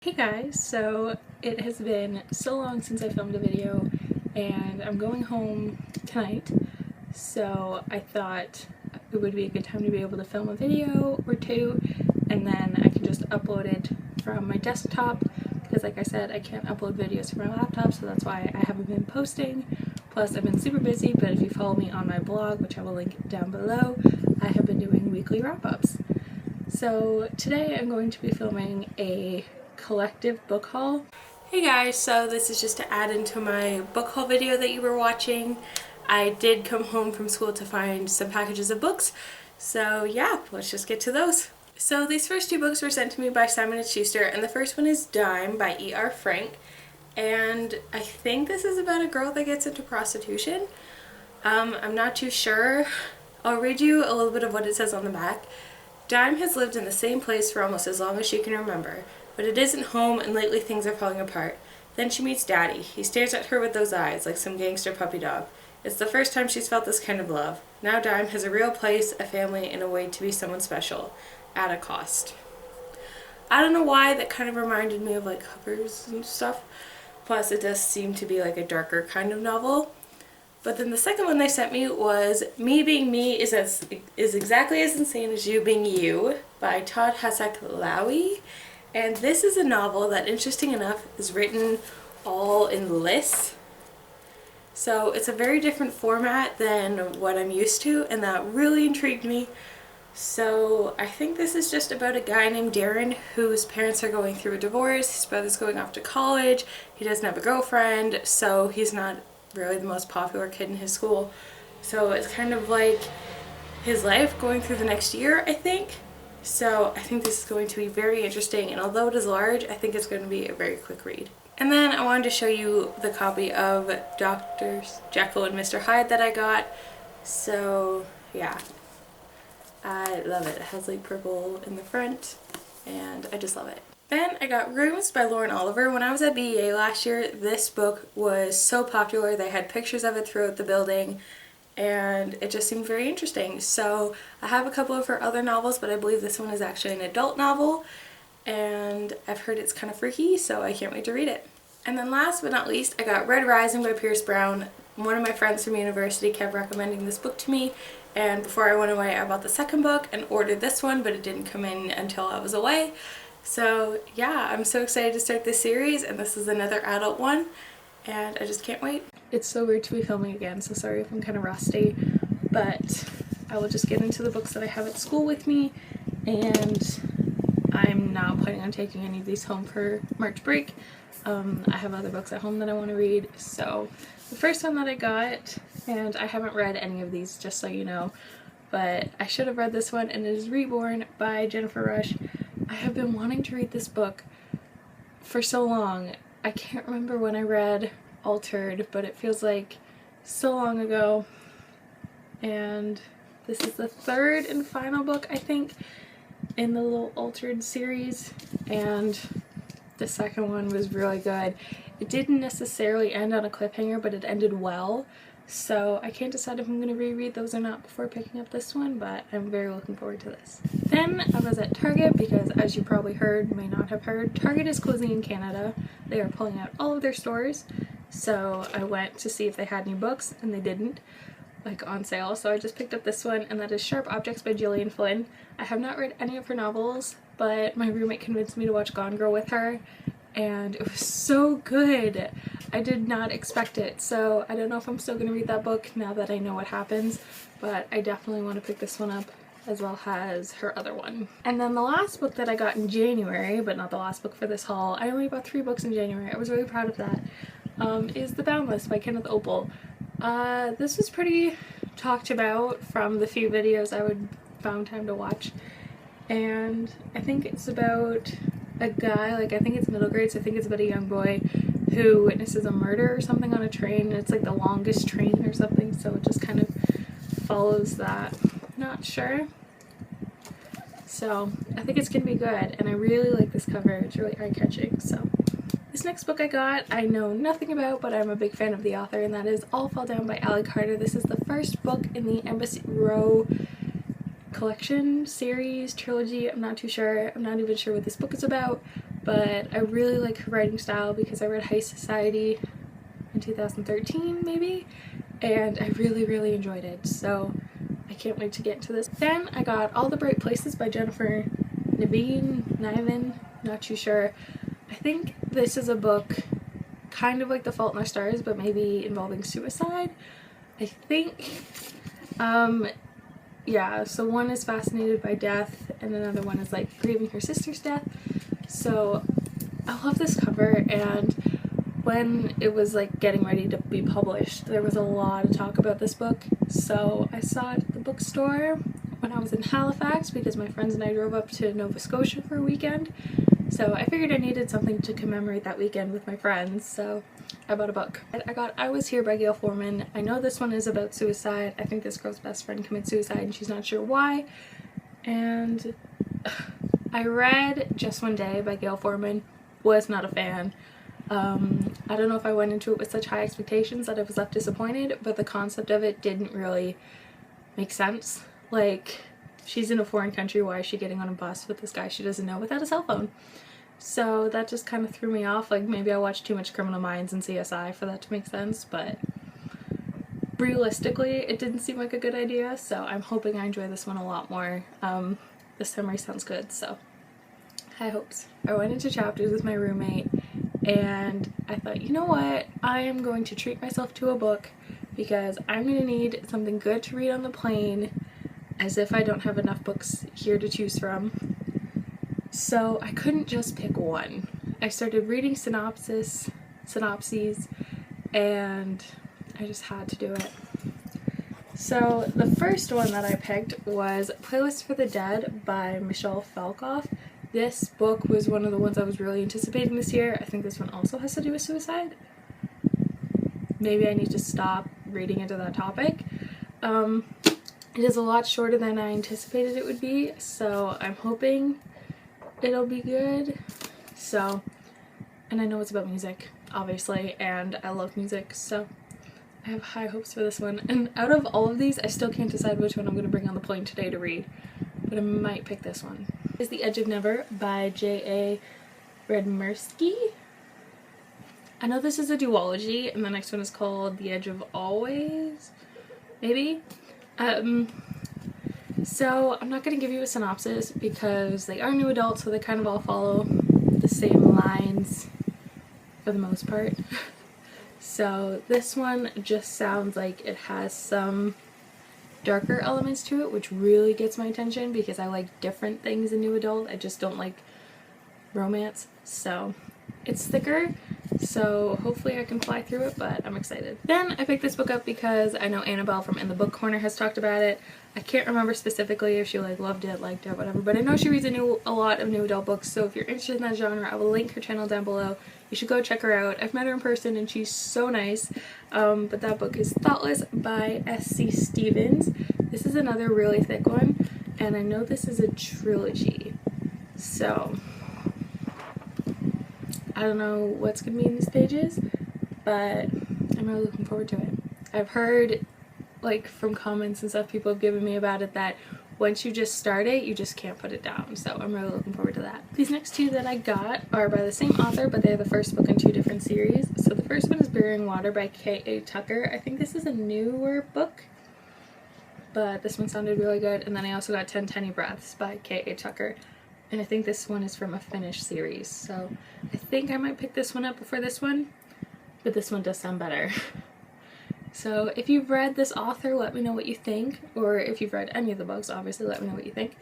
Hey guys, so it has been so long since I filmed a video and I'm going home tonight, so I thought it would be a good time to be able to film a video or two and then I can just upload it from my desktop because like I said I can't upload videos from my laptop, so that's why I haven't been posting. Plus I've been super busy, but if you follow me on my blog, which I will link down below, I have been doing weekly wrap-ups. So today I'm going to be filming a collective book haul. Hey guys, so this is just to add into my book haul video that you were watching. I did come home from school to find some packages of books, so yeah, let's just get to those. So these first two books were sent to me by Simon & Schuster, and the first one is Dime by E.R. Frank, and I think this is about a girl that gets into prostitution. I'm not too sure. I'll read you a little bit of what it says on the back. Dime has lived in the same place for almost as long as she can remember, but it isn't home and lately things are falling apart. Then she meets Daddy. He stares at her with those eyes, like some gangster puppy dog. It's the first time she's felt this kind of love. Now Dime has a real place, a family, and a way to be someone special. At a cost. I don't know why, that kind of reminded me of like Hovers and stuff. Plus it does seem to be like a darker kind of novel. But then the second one they sent me was Me Being Me is exactly as insane as You Being You by Todd Hasek-Lowy. And this is a novel that, interesting enough, is written all in lists. So it's a very different format than what I'm used to, and that really intrigued me. So I think this is just about a guy named Darren whose parents are going through a divorce. His brother's going off to college. He doesn't have a girlfriend, so he's not really the most popular kid in his school. So it's kind of like his life going through the next year, I think. So I think this is going to be very interesting, and although it is large, I think it's going to be a very quick read. And then I wanted to show you the copy of Dr. Jekyll and Mr. Hyde that I got. So yeah, I love it. It has like purple in the front and I just love it. Then I got Rooms by Lauren Oliver. When I was at BEA last year, this book was so popular. They had pictures of it throughout the building and it just seemed very interesting. So I have a couple of her other novels, but I believe this one is actually an adult novel and I've heard it's kind of freaky, so I can't wait to read it. And then last but not least, I got Red Rising by Pierce Brown. One of my friends from university kept recommending this book to me, and before I went away I bought the second book and ordered this one, but it didn't come in until I was away. So yeah, I'm so excited to start this series, and this is another adult one and I just can't wait. It's so weird to be filming again, so sorry if I'm kind of rusty, but I will just get into the books that I have at school with me, and I'm not planning on taking any of these home for March break. I have other books at home that I want to read. So the first one that I got, and I haven't read any of these just so you know, but I should have read this one, and it is Reborn by Jennifer Rush. I have been wanting to read this book for so long. I can't remember when I read Altered, but it feels like so long ago, and this is the third and final book I think in the little Altered series, and the second one was really good. It didn't necessarily end on a cliffhanger, but it ended well, so I can't decide if I'm going to reread those or not before picking up this one, but I'm very looking forward to this. Then I was at Target because, as you probably heard, may not have heard, Target is closing in Canada. They are pulling out all of their stores, so I went to see if they had any books, and they didn't, like on sale, so I just picked up this one, and that is Sharp Objects by Gillian Flynn. I have not read any of her novels, but my roommate convinced me to watch Gone Girl with her, and it was so good. I did not expect it, so I don't know if I'm still going to read that book now that I know what happens, but I definitely want to pick this one up as well as her other one. And then the last book that I got in January, but not the last book for this haul, I only bought 3 books in January, I was really proud of that, is The Boundless by Kenneth Opel. This was pretty talked about from the few videos I would found time to watch, and I think it's about a guy, like I think it's middle grade, so I think it's about a young boy who witnesses a murder or something on a train, and it's like the longest train or something, so it just kind of follows that. Not sure. So I think it's gonna be good, and I really like this cover. It's really eye-catching. So this next book I got, I know nothing about, but I'm a big fan of the author, and that is All Fall Down by Ally Carter. This is the first book in the Embassy Row collection, series, trilogy. I'm not too sure. I'm not even sure what this book is about, but I really like her writing style because I read High Society in 2013 maybe, and I really enjoyed it, so I can't wait to get into this. Then I got All the Bright Places by Jennifer Niven, not too sure. I think this is a book kind of like The Fault in Our Stars, but maybe involving suicide, I think. Yeah, so one is fascinated by death and another one is like grieving her sister's death. So I love this cover, and when it was like getting ready to be published, there was a lot of talk about this book. So I saw it at the bookstore when I was in Halifax because my friends and I drove up to Nova Scotia for a weekend. So I figured I needed something to commemorate that weekend with my friends, so I bought a book. I got I Was Here by Gail Forman. I know this one is about suicide. I think this girl's best friend commits suicide and she's not sure why. And I read Just One Day by Gail Forman. Was not a fan. I don't know if I went into it with such high expectations that I was left disappointed, but the concept of it didn't really make sense. Like, she's in a foreign country, why is she getting on a bus with this guy she doesn't know without a cell phone? So that just kind of threw me off. Like, maybe I watched too much Criminal Minds and CSI for that to make sense, but realistically it didn't seem like a good idea, so I'm hoping I enjoy this one a lot more. The summary sounds good, so high hopes. I went into chapters with my roommate and I thought, you know what, I am going to treat myself to a book because I'm going to need something good to read on the plane, as if I don't have enough books here to choose from. So I couldn't just pick one. I started reading synopses, and I just had to do it. So the first one that I picked was Playlist for the Dead by Michelle Falkoff. This book was one of the ones I was really anticipating this year. I think this one also has to do with suicide. Maybe I need to stop reading into that topic. It is a lot shorter than I anticipated it would be, so I'm hoping it'll be good. So, and I know it's about music, obviously, and I love music, so I have high hopes for this one. And out of all of these, I still can't decide which one I'm going to bring on the plane today to read, but I might pick this one. Is The Edge of Never by J.A. Redmersky. I know this is a duology, and the next one is called The Edge of Always, maybe? So I'm not going to give you a synopsis because they are new adults, so they kind of all follow the same lines for the most part. So this one just sounds like it has some darker elements to it, which really gets my attention because I like different things in new adult. I just don't like romance. So it's thicker, so hopefully I can fly through it, but I'm excited. Then I picked this book up because I know Annabelle from In the Book Corner has talked about it. I can't remember specifically if she like loved it, liked it, whatever, but I know she reads a lot of new adult books, so if you're interested in that genre, I will link her channel down below. You should go check her out. I've met her in person and she's so nice. But that book is Thoughtless by S.C. Stevens. This is another really thick one, and I know this is a trilogy, so I don't know what's going to be in these pages, but I'm really looking forward to it. I've heard, like, from comments and stuff people have given me about it that once you just start it, you just can't put it down, so I'm really looking forward to that. These next two that I got are by the same author, but they're the first book in two different series. So the first one is Burying Water by K.A. Tucker. I think this is a newer book, but this one sounded really good. And then I also got 10 Tiny Breaths by K.A. Tucker. And I think this one is from a Finnish series, so I think I might pick this one up before this one, but this one does sound better. So if you've read this author, let me know what you think, or if you've read any of the books, obviously let me know what you think.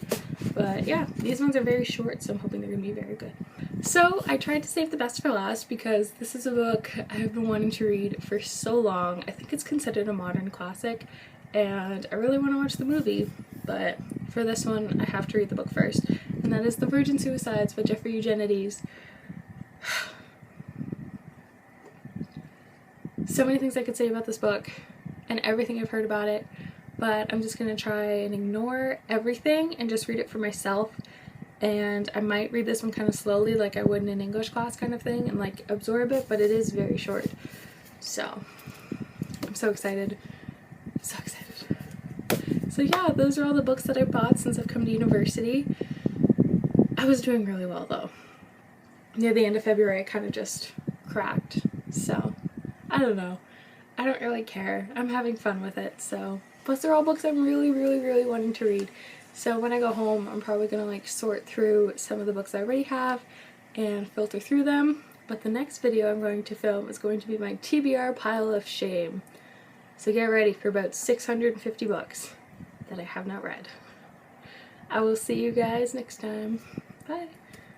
But yeah, these ones are very short, so I'm hoping they're going to be very good. So I tried to save the best for last because this is a book I've been wanting to read for so long. I think it's considered a modern classic, and I really want to watch the movie, but for this one I have to read the book first. And that is The Virgin Suicides by Jeffrey Eugenides. So many things I could say about this book and everything I've heard about it, but I'm just going to try and ignore everything and just read it for myself. And I might read this one kind of slowly like I would in an English class kind of thing and like absorb it, but it is very short. So I'm so excited. I'm so excited. So yeah, those are all the books that I bought since I've come to university. I was doing really well though. near the end of February it kind of just cracked. So I don't know. I don't really care. I'm having fun with it. So plus they're all books I'm really wanting to read. So when I go home I'm probably gonna like sort through some of the books I already have and filter through them. But the next video I'm going to film is going to be my TBR pile of shame. So get ready for about 650 books that I have not read. I will see you guys next time. Bye.